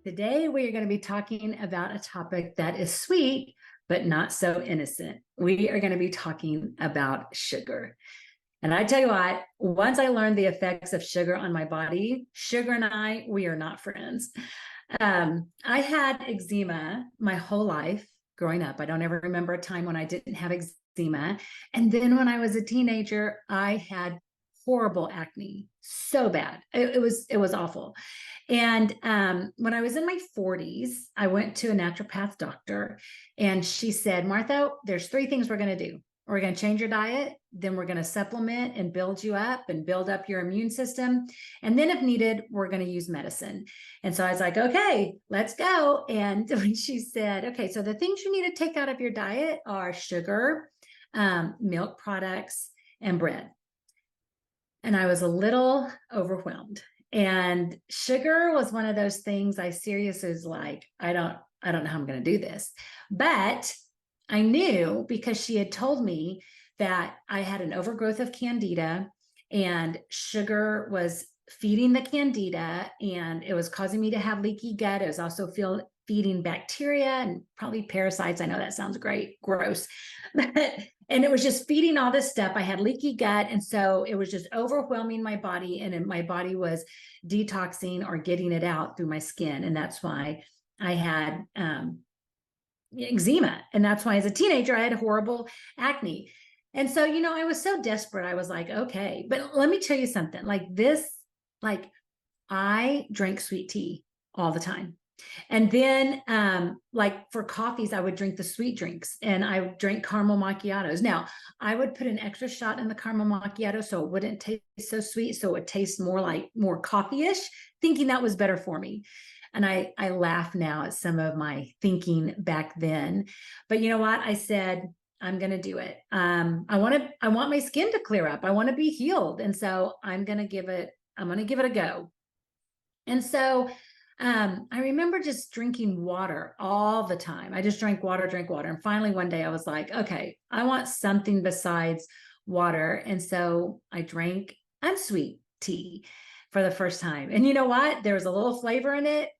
Today, we are going to be talking about a topic that is sweet, but not so innocent. We are going to be talking about sugar. And I tell you what, once I learned the effects of sugar on my body, sugar and we are not friends. I had eczema my whole life growing up. I don't ever remember a time when I didn't have eczema. And then when I was a teenager, I had horrible acne, so bad. It was awful. And when I was in my 40s, I went to a naturopath doctor, and she said, Martha, there's three things we're going to do. We're going to change your diet, then we're going to supplement and build you up and build up your immune system. And then if needed, we're going to use medicine. And so I was like, okay, let's go. And when she said, okay, so the things you need to take out of your diet are sugar, milk products, and bread. And I was a little overwhelmed. And sugar was one of those things I seriously was like, I don't know how I'm going to do this. But I knew, because she had told me that I had an overgrowth of candida, and sugar was feeding the candida, and it was causing me to have leaky gut. It was also feeding bacteria and probably parasites. I know that sounds gross, and it was just feeding all this stuff. I had leaky gut, and so it was just overwhelming my body, and my body was detoxing or getting it out through my skin. And that's why I had eczema. And that's why as a teenager, I had horrible acne. And so, I was so desperate. I was like, okay, but let me tell you something like this, like I drank sweet tea all the time. And then like for coffees, I would drink the sweet drinks, and I would drink caramel macchiatos. Now, I would put an extra shot in the caramel macchiato so it wouldn't taste so sweet, so it would taste more coffee-ish, thinking that was better for me. And I laugh now at some of my thinking back then. But you know what? I said, I'm going to do it. I want my skin to clear up. I want to be healed. And so I'm going to give it a go. And so I remember just drinking water all the time. I just drank water. And finally, one day I was like, okay, I want something besides water. And so I drank unsweet tea for the first time. And you know what? There was a little flavor in it.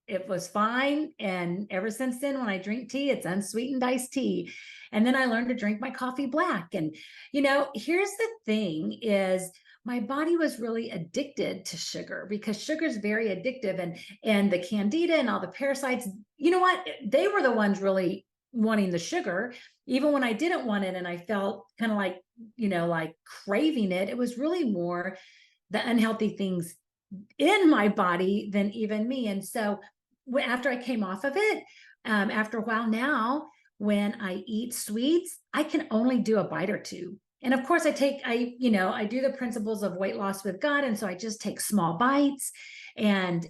It was fine. And ever since then, when I drink tea, it's unsweetened iced tea. And then I learned to drink my coffee black. And, here's the thing is, my body was really addicted to sugar, because sugar is very addictive, and the candida and all the parasites, you know what? They were the ones really wanting the sugar, even when I didn't want it. And I felt kind of like, like craving it. It was really more the unhealthy things in my body than even me. And so after I came off of it, after a while now, when I eat sweets, I can only do a bite or two. And of course I do the principles of weight loss with God. And so I just take small bites, and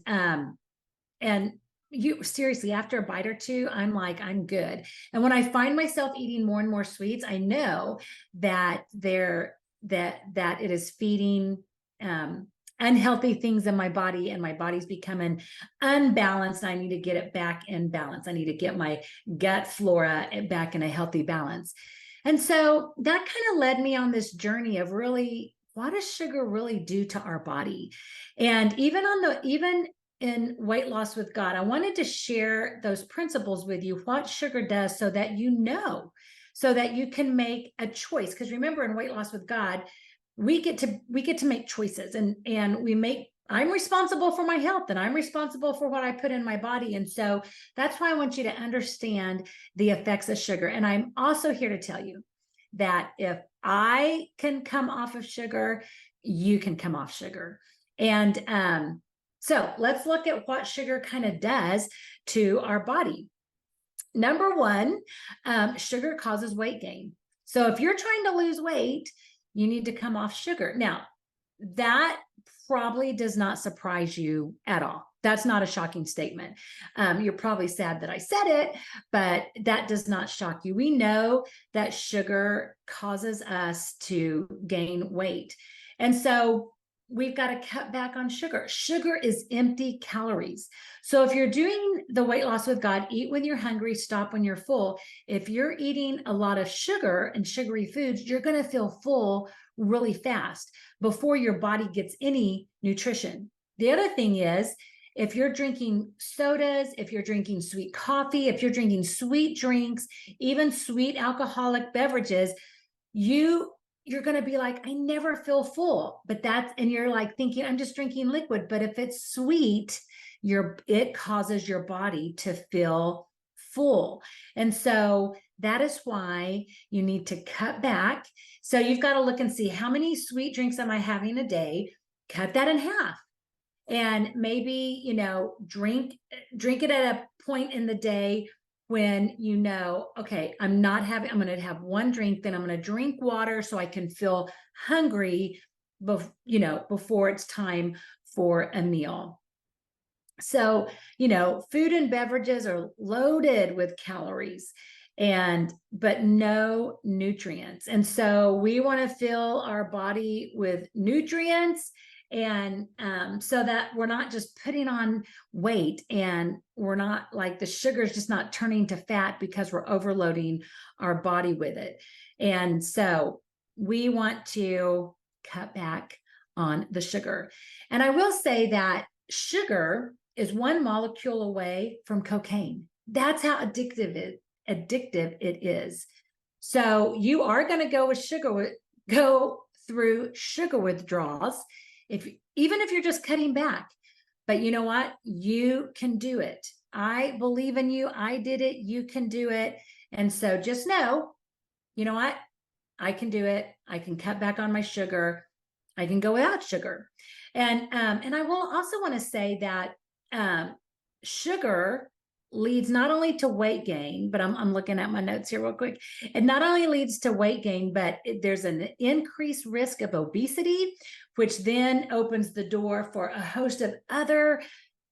you seriously, after a bite or two, I'm like, I'm good. And when I find myself eating more and more sweets, I know that that it is feeding, unhealthy things in my body, and my body's becoming unbalanced. I need to get it back in balance. I need to get my gut flora back in a healthy balance. And so that kind of led me on this journey of really, what does sugar really do to our body? And even in Weight Loss with God, I wanted to share those principles with you, what sugar does, so that so that you can make a choice. Because remember, in Weight Loss with God, we get to make choices, and I'm responsible for my health, and I'm responsible for what I put in my body. And so that's why I want you to understand the effects of sugar. And I'm also here to tell you that if I can come off of sugar, you can come off sugar. And so let's look at what sugar kind of does to our body. Number one, sugar causes weight gain. So if you're trying to lose weight, you need to come off sugar. Now, that probably does not surprise you at all. That's not a shocking statement. You're probably sad that I said it, but that does not shock you. We know that sugar causes us to gain weight. And so we've got to cut back on sugar. Sugar is empty calories. So if you're doing the Weight Loss with God, eat when you're hungry, stop when you're full. If you're eating a lot of sugar and sugary foods, you're going to feel full really fast before your body gets any nutrition. The other thing is, if you're drinking sodas, if you're drinking sweet coffee, if you're drinking sweet drinks, even sweet alcoholic beverages, you're going to be like, I never feel full. But and you're like thinking, I'm just drinking liquid. But if it's sweet, it causes your body to feel full. And so that is why you need to cut back. So you've got to look and see, how many sweet drinks am I having a day? Cut that in half. And maybe, drink it at a point in the day when okay, I'm going to have one drink, then I'm going to drink water so I can feel hungry, before it's time for a meal. So, food and beverages are loaded with calories but no nutrients. And so we want to fill our body with nutrients, and so that we're not just putting on weight, and we're not like the sugar is just not turning to fat because we're overloading our body with it. And so we want to cut back on the sugar. And I will say that sugar is one molecule away from cocaine. That's how addictive it is. So you are going to go through sugar withdrawals, even if you're just cutting back. But you know what? You can do it. I believe in you. I did it. You can do it. And so just know, you know what? I can do it. I can cut back on my sugar. I can go without sugar. And I will also want to say that sugar leads not only to weight gain, but I'm looking at my notes here real quick. It not only leads to weight gain, but there's an increased risk of obesity, which then opens the door for a host of other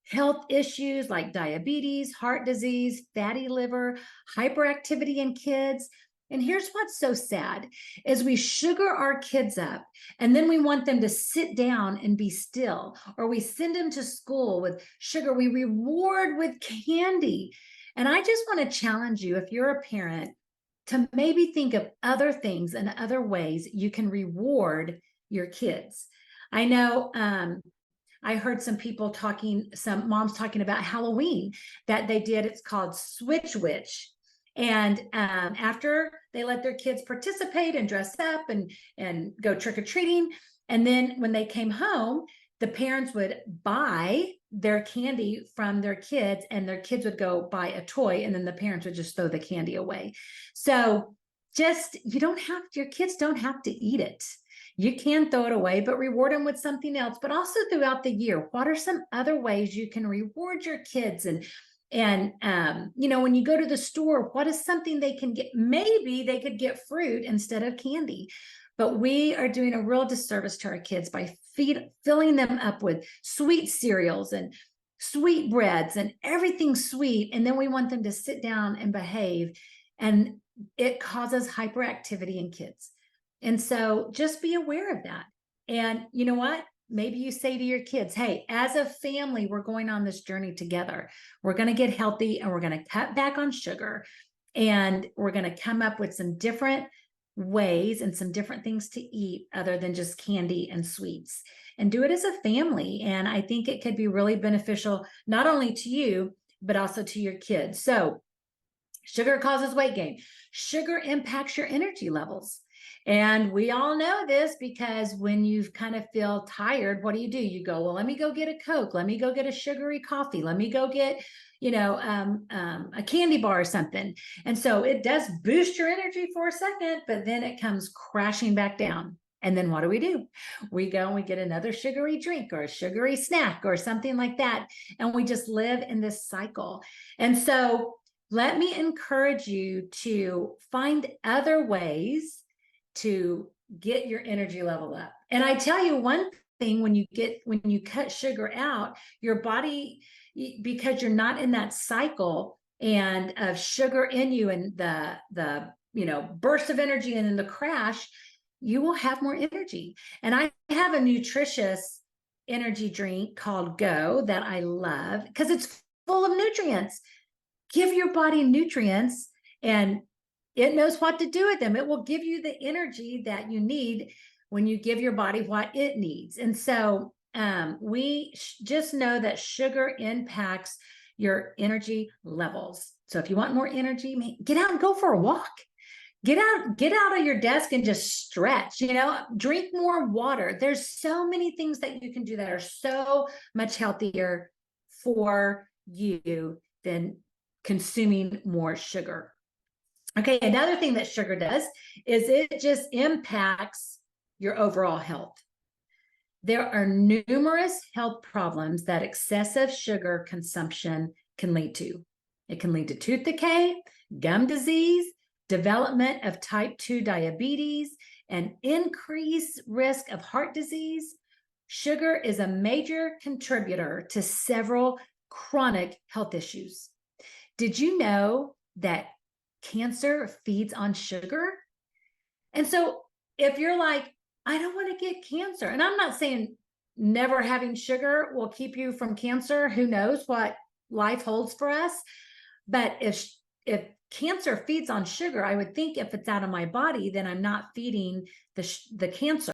health issues like diabetes, heart disease, fatty liver, hyperactivity in kids. And here's what's so sad is we sugar our kids up, and then we want them to sit down and be still, or we send them to school with sugar. We reward with candy. And I just want to challenge you, if you're a parent, to maybe think of other things and other ways you can reward your kids. I know I heard some moms talking about Halloween that they did. It's called Switch Witch. And after they let their kids participate and dress up and go trick-or-treating, and then when they came home, the parents would buy their candy from their kids, and their kids would go buy a toy, and then the parents would just throw the candy away. So your kids don't have to eat it. You can throw it away, but reward them with something else. But also throughout the year, what are some other ways you can reward your kids? And when you go to the store, what is something they can get? Maybe they could get fruit instead of candy. But we are doing a real disservice to our kids by filling them up with sweet cereals and sweet breads and everything sweet. And then we want them to sit down and behave. And it causes hyperactivity in kids. And so just be aware of that. And you know what? Maybe you say to your kids, hey, as a family, we're going on this journey together. We're going to get healthy, and we're going to cut back on sugar, and we're going to come up with some different ways and some different things to eat other than just candy and sweets, and do it as a family. And I think it could be really beneficial, not only to you, but also to your kids. So sugar causes weight gain. Sugar impacts your energy levels. And we all know this, because when you kind of feel tired, what do? You go, well, let me go get a Coke. Let me go get a sugary coffee. Let me go get, a candy bar or something. And so it does boost your energy for a second, but then it comes crashing back down. And then what do? We go and we get another sugary drink or a sugary snack or something like that. And we just live in this cycle. And so let me encourage you to find other ways to get your energy level up. And I tell you one thing, when you cut sugar out, your body, because you're not in that cycle and of sugar in you and the burst of energy and then the crash, you will have more energy. And I have a nutritious energy drink called Go that I love because it's full of nutrients. Give your body nutrients, and it knows what to do with them. It will give you the energy that you need when you give your body what it needs. And so We just know that sugar impacts your energy levels. So if you want more energy, get out and go for a walk. Get out of your desk and just stretch, drink more water. There's so many things that you can do that are so much healthier for you than consuming more sugar. Okay, another thing that sugar does is it just impacts your overall health. There are numerous health problems that excessive sugar consumption can lead to. It can lead to tooth decay, gum disease, development of type 2 diabetes, and increased risk of heart disease. Sugar is a major contributor to several chronic health issues. Did you know that cancer feeds on sugar? And so if you're like, I don't want to get cancer, and I'm not saying never having sugar will keep you from cancer. Who knows what life holds for us? But if cancer feeds on sugar, I would think if it's out of my body, then I'm not feeding the cancer.